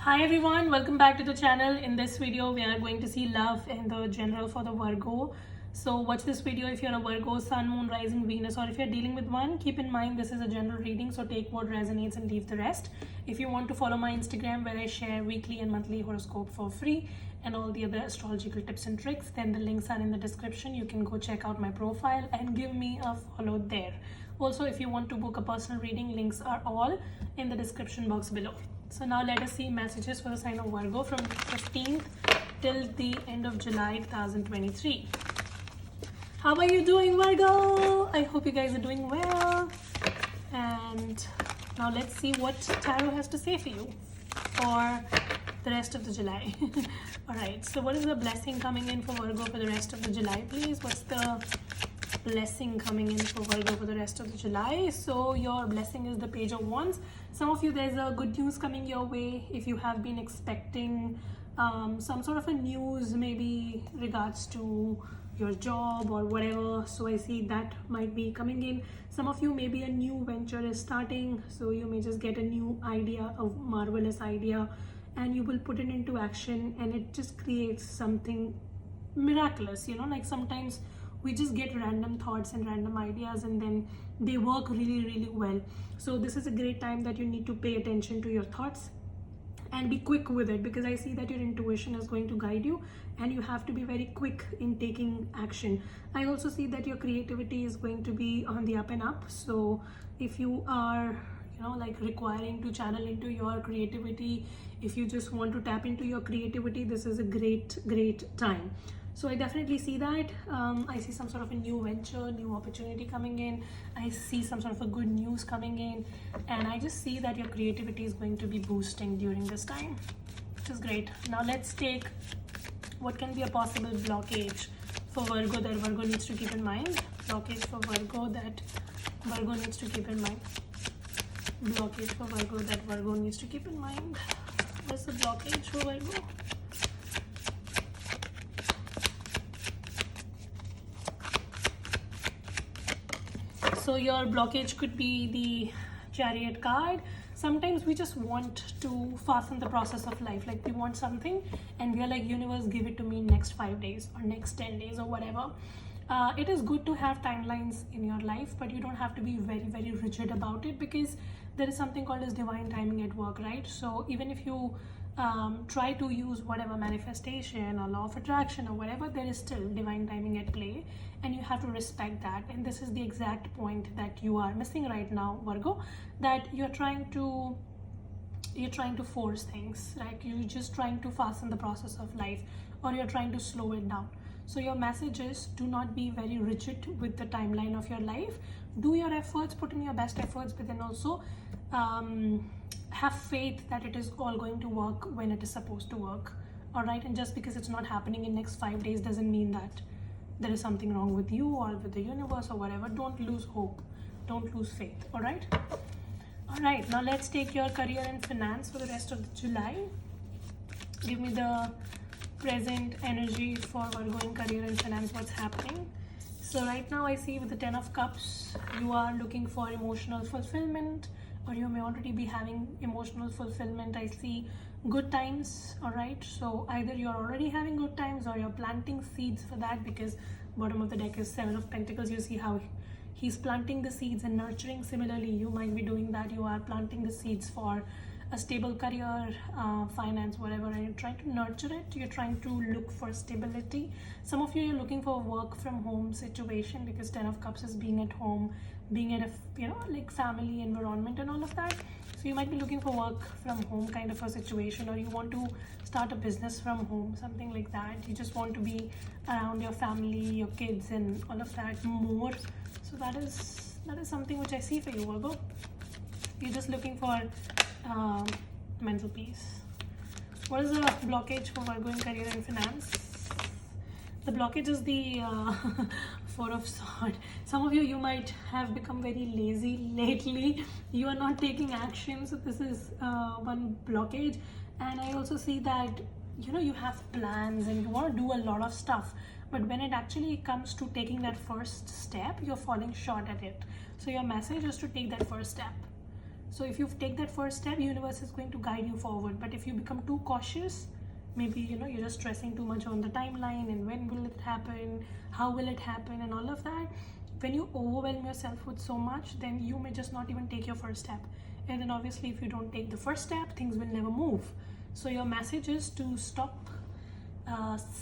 Hi everyone, welcome back to the channel. In this video we are going to see love in the general for the Virgo. So watch this video if you're a Virgo, Sun, Moon, Rising, Venus, or if you're dealing with one. Keep in mind this is a general reading, so take what resonates and leave the rest. If you want to follow my Instagram where I share weekly and monthly horoscope for free and all the other astrological tips and tricks, then the links are in the description. You can go check out my profile and give me a follow there. Also, if you want to book a personal reading, links are all in the description box below. So now let us see messages for the sign of Virgo from 15th till the end of July 2023. How are you doing, Virgo? I hope you guys are doing well. And now let's see what Tarot has to say for you for the rest of the July. Alright, so what is the blessing coming in for Virgo for the rest of the July, please? What's the blessing coming in for Virgo for the rest of the July? So your blessing is the Page of Wands. Some of you, there's a good news coming your way if you have been expecting some sort of a news, maybe regards to your job or whatever. So I see that might be coming in. Some of you, maybe a new venture is starting, so you may just get a new idea, a marvelous idea, and you will put it into action and it just creates something miraculous. Like sometimes we just get random thoughts and random ideas and then they work really well. So this is a great time that you need to pay attention to your thoughts and be quick with it, because I see that your intuition is going to guide you and you have to be very quick in taking action. I also see that your creativity is going to be on the up and up. So if you are like requiring to channel into your creativity, if you just want to tap into your creativity, this is a great time. So I definitely see that. I see some sort of a new venture, new opportunity coming in. I see some sort of a good news coming in. And I just see that your creativity is going to be boosting during this time, which is great. Now let's take what can be a possible blockage for Virgo that Virgo needs to keep in mind. Blockage for Virgo that Virgo needs to keep in mind. Blockage for Virgo that Virgo needs to keep in mind. What's the blockage for Virgo? So your blockage could be the Chariot card. Sometimes we just want to fasten the process of life. Like we want something and we are like, universe, give it to me next 5 days or next 10 days or whatever. It is good to have timelines in your life, but you don't have to be very rigid about it, because there is something called as divine timing at work, right? So even if you try to use whatever manifestation or law of attraction or whatever, there is still divine timing at play and you have to respect that. And this is the exact point that you are missing right now, Virgo, that you're trying to force things, like you're just trying to fasten the process of life, or you're trying to slow it down. So your message is, do not be very rigid with the timeline of your life. Do your efforts, put in your best efforts, but then also have faith that it is all going to work when it is supposed to work. All right, and just because it's not happening in next 5 days doesn't mean that there is something wrong with you or with the universe or whatever. Don't lose hope, don't lose faith. All right, now let's take your career and finance for the rest of July. Give me the present energy for Virgo in career and finance. What's happening? So right now I see with the 10 of Cups, you are looking for emotional fulfillment, or you may already be having emotional fulfillment. I see good times. All right, so either you're already having good times or you're planting seeds for that, because bottom of the deck is 7 of Pentacles. You see how he's planting the seeds and nurturing. Similarly, you might be doing that. You are planting the seeds for a stable career, finance, whatever, and you're trying to nurture it. You're trying to look for stability. Some of you are looking for a work from home situation, because 10 of Cups is being at home, being at a like family environment and all of that. So you might be looking for work from home kind of a situation, or you want to start a business from home, something like that. You just want to be around your family, your kids, and all of that more. So that is something which I see for you, Virgo. You're just looking for mental peace. What is the blockage for Virgo in career and finance? The blockage is the 4 of Swords. Some of you might have become very lazy lately. You are not taking action, so this is one blockage. And I also see that you have plans and you want to do a lot of stuff, but when it actually comes to taking that first step, you're falling short at it. So your message is to take that first step. So if you take that first step, universe is going to guide you forward. But if you become too cautious, maybe you're just stressing too much on the timeline and when will it happen, how will it happen, and all of that. When you overwhelm yourself with so much, then you may just not even take your first step. And then obviously if you don't take the first step, things will never move. So your message is to stop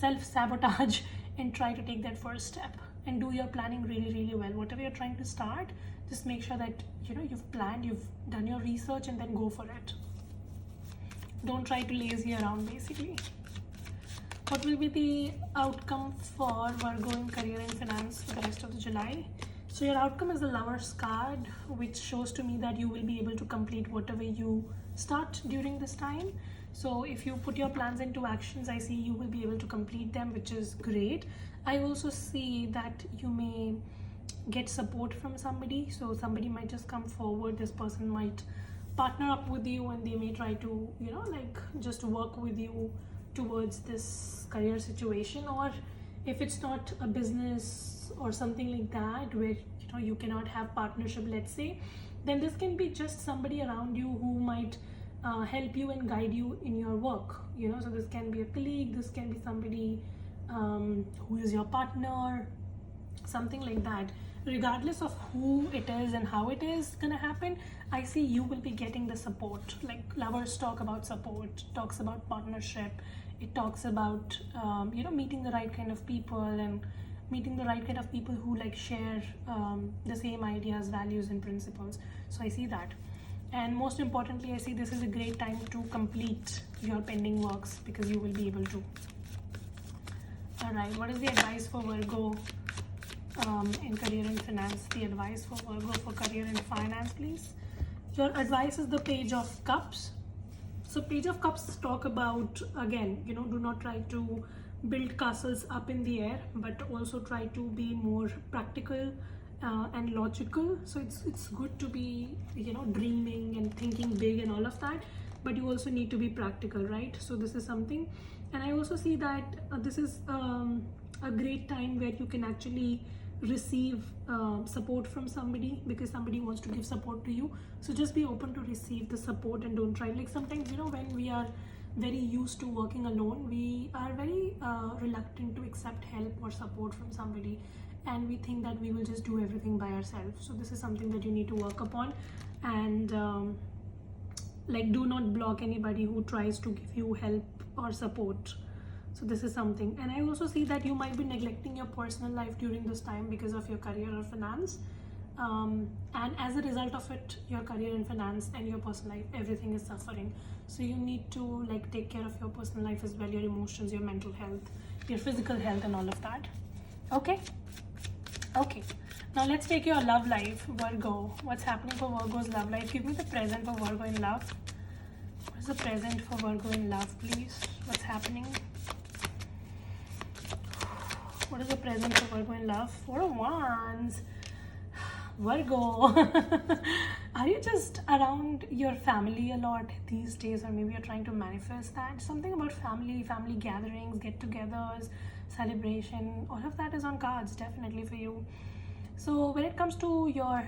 self-sabotage and try to take that first step and do your planning really well. Whatever you're trying to start, just make sure that you've planned, you've done your research, and then go for it. Don't try to lazy around, basically. What will be the outcome for Virgo in career and finance for the rest of the July? So your outcome is the Lover's card, which shows to me that you will be able to complete whatever you start during this time. So if you put your plans into actions, I see you will be able to complete them, which is great. I also see that you may get support from somebody. So somebody might just come forward. This person might partner up with you, and they may try to just work with you towards this career situation. Or if it's not a business or something like that where you cannot have partnership, let's say, then this can be just somebody around you who might help you and guide you in your work. So this can be a colleague, this can be somebody who is your partner, something like that. Regardless of who it is and how it is gonna happen, I see you will be getting the support. Like lovers talk about support, talks about partnership, it talks about meeting the right kind of people, and meeting the right kind of people who share the same ideas, values, and principles. So I see that. And most importantly, I see this is a great time to complete your pending works, because you will be able to. Alright, what is the advice for Virgo in career and finance? The advice for Virgo for career and finance, please. Your advice is the Page of Cups. So Page of Cups talk about, again, do not try to build castles up in the air, but also try to be more practical and logical. So it's good to be dreaming and thinking big and all of that, but you also need to be practical, right? So this is something. And I also see that this is a great time where you can actually receive support from somebody, because somebody wants to give support to you. So just be open to receive the support, and don't try, sometimes when we are very used to working alone, we are very reluctant to accept help or support from somebody, and we think that we will just do everything by ourselves. So this is something that you need to work upon. And do not block anybody who tries to give you help or support. So this is something. And I also see that you might be neglecting your personal life during this time because of your career or finance, and as a result of it, your career and finance and your personal life, everything is suffering. So you need to take care of your personal life as well, your emotions, your mental health, your physical health, and all of that. Okay, now let's take your love life, Virgo. What's happening for Virgo's love life? Give me the present for Virgo in love. What is the present for Virgo in love, please? What's happening? What is the present for Virgo in love? 4 of Wands. Virgo, are you just around your family a lot these days, or maybe you're trying to manifest that? Something about family gatherings, get-togethers, celebration, all of that is on cards definitely for you. So when it comes to your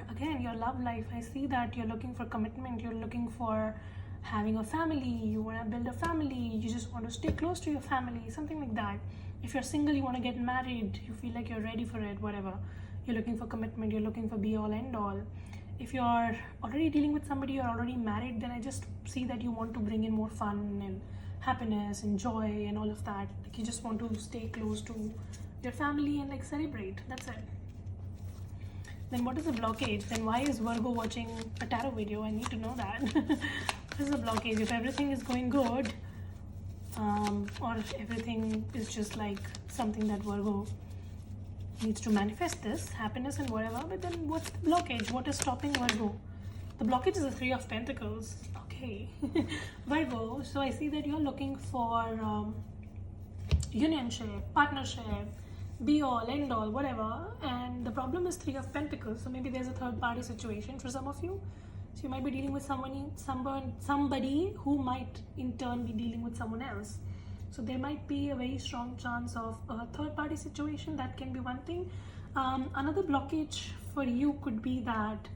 love life, I see that you're looking for commitment, you're looking for having a family, you want to build a family, you just want to stay close to your family, something like that. If you're single, you want to get married, you feel like you're ready for it, whatever. You're looking for commitment, you're looking for be all end all. If you're already dealing with somebody, you're already married, then I just see that you want to bring in more fun and happiness and joy and all of that. You just want to stay close to your family and celebrate. That's it. Then what is the blockage? Then why is Virgo watching a tarot video? I need to know that. What is the blockage? If everything is going good, or everything is just something that Virgo needs to manifest, this happiness and whatever, but then what's the blockage? What is stopping Virgo? The blockage is the 3 of Pentacles. Okay. Virgo, so I see that you're looking for unionship, partnership, be all, end all, whatever, and the problem is 3 of Pentacles. So maybe there's a third party situation for some of you. So you might be dealing with somebody who might in turn be dealing with someone else. So there might be a very strong chance of a third party situation. That can be one thing. Another blockage for you could be that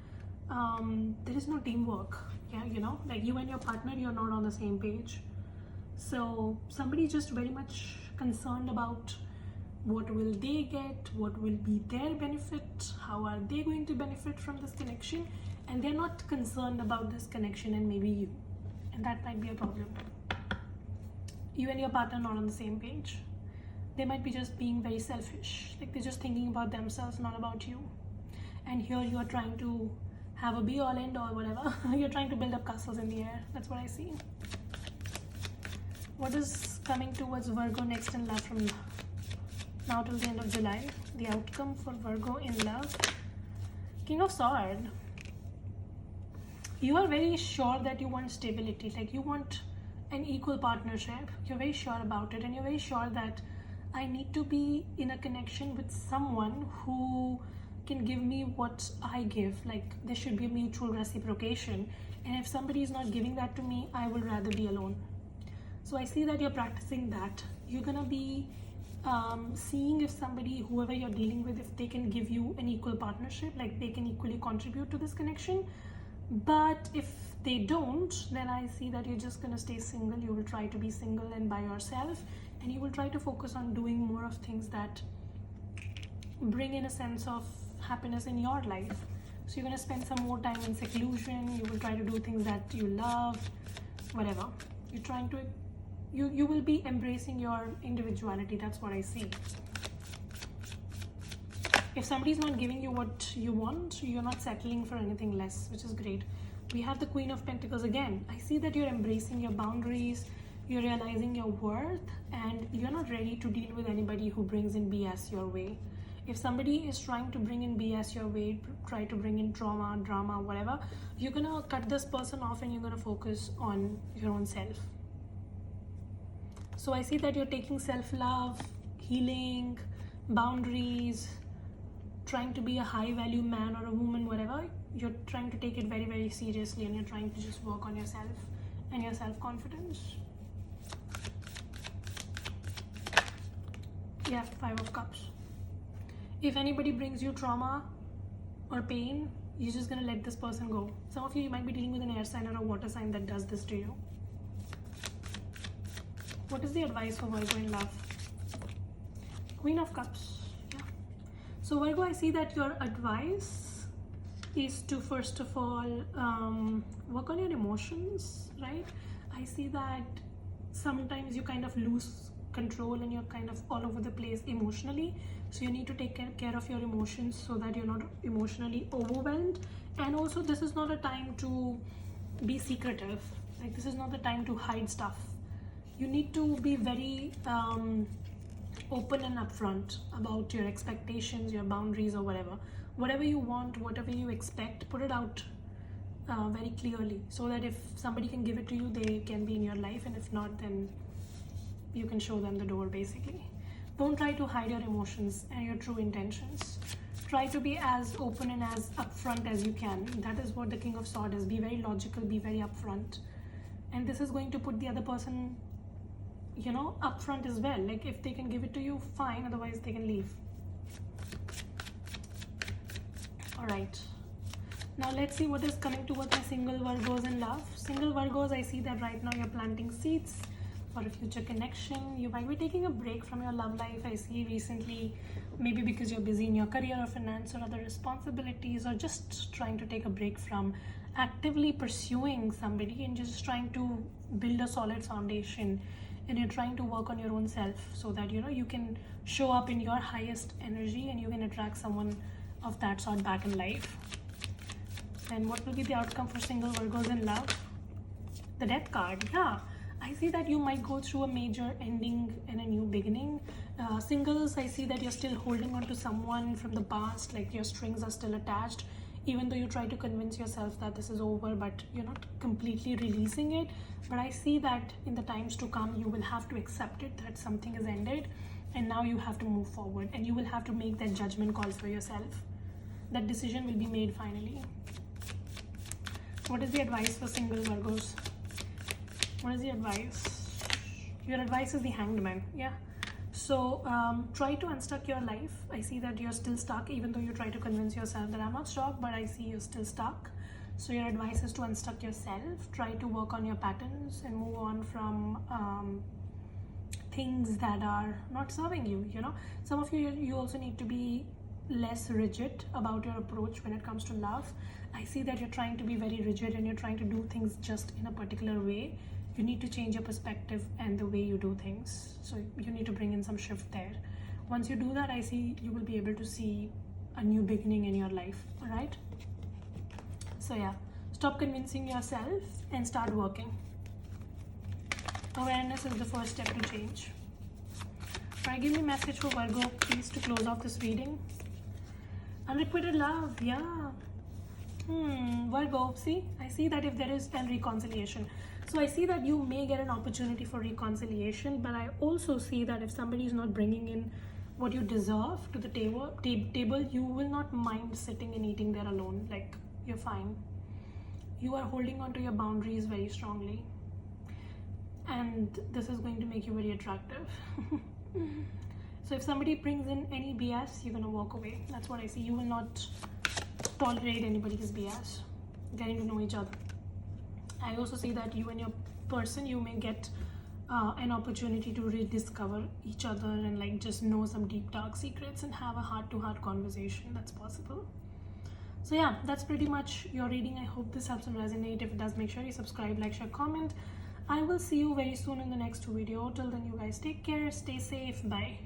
there is no teamwork. Yeah, you know, like you and your partner, you're not on the same page. So somebody just very much concerned about what will they get, what will be their benefit, how are they going to benefit from this connection, and they're not concerned about this connection and maybe you, and that might be a problem. You and your partner not on the same page. They might be just being very selfish, like they're just thinking about themselves, not about you. And here you are trying to have a be all end or whatever. You're trying to build up castles in the air. That's what I see. What is coming towards Virgo next in love from now till the end of July? The outcome for Virgo in love. King of Swords. You are very sure that you want stability, like you want an equal partnership. You're very sure about it, and you're very sure that I need to be in a connection with someone who can give me what I give. Like there should be a mutual reciprocation, and if somebody is not giving that to me, I would rather be alone. So I see that you're practicing that. You're gonna be seeing if somebody, whoever you're dealing with, if they can give you an equal partnership, like they can equally contribute to this connection. But if they don't, then I see that you're just gonna stay single. You will try to be single and by yourself, and you will try to focus on doing more of things that bring in a sense of happiness in your life. So you're gonna spend some more time in seclusion. You will try to do things that you love, whatever. You're trying to, you will be embracing your individuality. That's what I see. If somebody's not giving you what you want, you're not settling for anything less, which is great. We have the Queen of Pentacles again. I see that you're embracing your boundaries, you're realizing your worth, and you're not ready to deal with anybody who brings in BS your way. If somebody is trying to bring in BS your way, try to bring in trauma, drama, whatever, you're gonna cut this person off and you're gonna focus on your own self. So I see that you're taking self-love, healing, boundaries, trying to be a high value man or a woman, whatever. You're trying to take it very, very seriously, and you're trying to just work on yourself and your self-confidence. Yeah, 5 of Cups. If anybody brings you trauma or pain, you're just gonna let this person go. Some of you might be dealing with an air sign or a water sign that does this to you. What is the advice for Virgo in love? Queen of Cups. Yeah. So Virgo, I see that your advice is to first of all work on your emotions, right? I see that sometimes you kind of lose control and you're kind of all over the place emotionally. So you need to take care of your emotions so that you're not emotionally overwhelmed. And also this is not a time to be secretive. Like this is not the time to hide stuff. You need to be very open and upfront about your expectations, your boundaries, or whatever. Whatever you want, whatever you expect, put it out very clearly, so that if somebody can give it to you, they can be in your life, and if not, then you can show them the door, basically. Don't try to hide your emotions and your true intentions. Try to be as open and as upfront as you can. That is what the King of Swords is. Be very logical, be very upfront. And this is going to put the other person, you know, upfront as well. Like if they can give it to you, fine, otherwise they can leave. All right, now let's see what is coming towards my single Virgos in love. Single Virgos, I see that right now you're planting seeds for a future connection. You might be taking a break from your love life. I see recently, maybe because you're busy in your career or finance or other responsibilities, or just trying to take a break from actively pursuing somebody and just trying to build a solid foundation. And you're trying to work on your own self so that, you know, you can show up in your highest energy and you can attract someone of that sort back in life. And what will be the outcome for single Virgos in love? The Death card. Yeah, I see that you might go through a major ending and a new beginning. Singles, I see that you're still holding on to someone from the past, like your strings are still attached, even though you try to convince yourself that this is over, but you're not completely releasing it. But I see that in the times to come, you will have to accept it, that something has ended, and now you have to move forward, and you will have to make that judgment call for yourself. That decision will be made finally. What is the advice for single Virgos? What is the advice? Your advice is the Hanged Man. Yeah. So try to unstuck your life. I see that you're still stuck, even though you try to convince yourself that I'm not stuck, but I see you're still stuck. So your advice is to unstuck yourself, try to work on your patterns and move on from things that are not serving you, you know. Some of you also need to be less rigid about your approach when it comes to love. I see that you're trying to be very rigid and you're trying to do things just in a particular way. You need to change your perspective and the way you do things. So you need to bring in some shift there. Once you do that, I see you will be able to see a new beginning in your life. All right. So yeah, stop convincing yourself and start working. Awareness is the first step to change. All right, give me a message for Virgo, please, to close off this reading. Unrequited love, yeah. Virgo, see, I see that if there is a reconciliation. So I see that you may get an opportunity for reconciliation, but I also see that if somebody is not bringing in what you deserve to the table, you will not mind sitting and eating there alone. Like, you're fine. You are holding on to your boundaries very strongly. And this is going to make you very attractive. So if somebody brings in any BS, you're going to walk away. That's what I see. You will not tolerate anybody's BS. Getting to know each other. I also see that you and your person, you may get an opportunity to rediscover each other and like just know some deep dark secrets and have a heart-to-heart conversation. That's possible. So yeah, that's pretty much your reading. I hope this helps and resonate. If it does, make sure you subscribe, like, share, comment. I will see you very soon in the next video. Till then, you guys take care, stay safe, bye.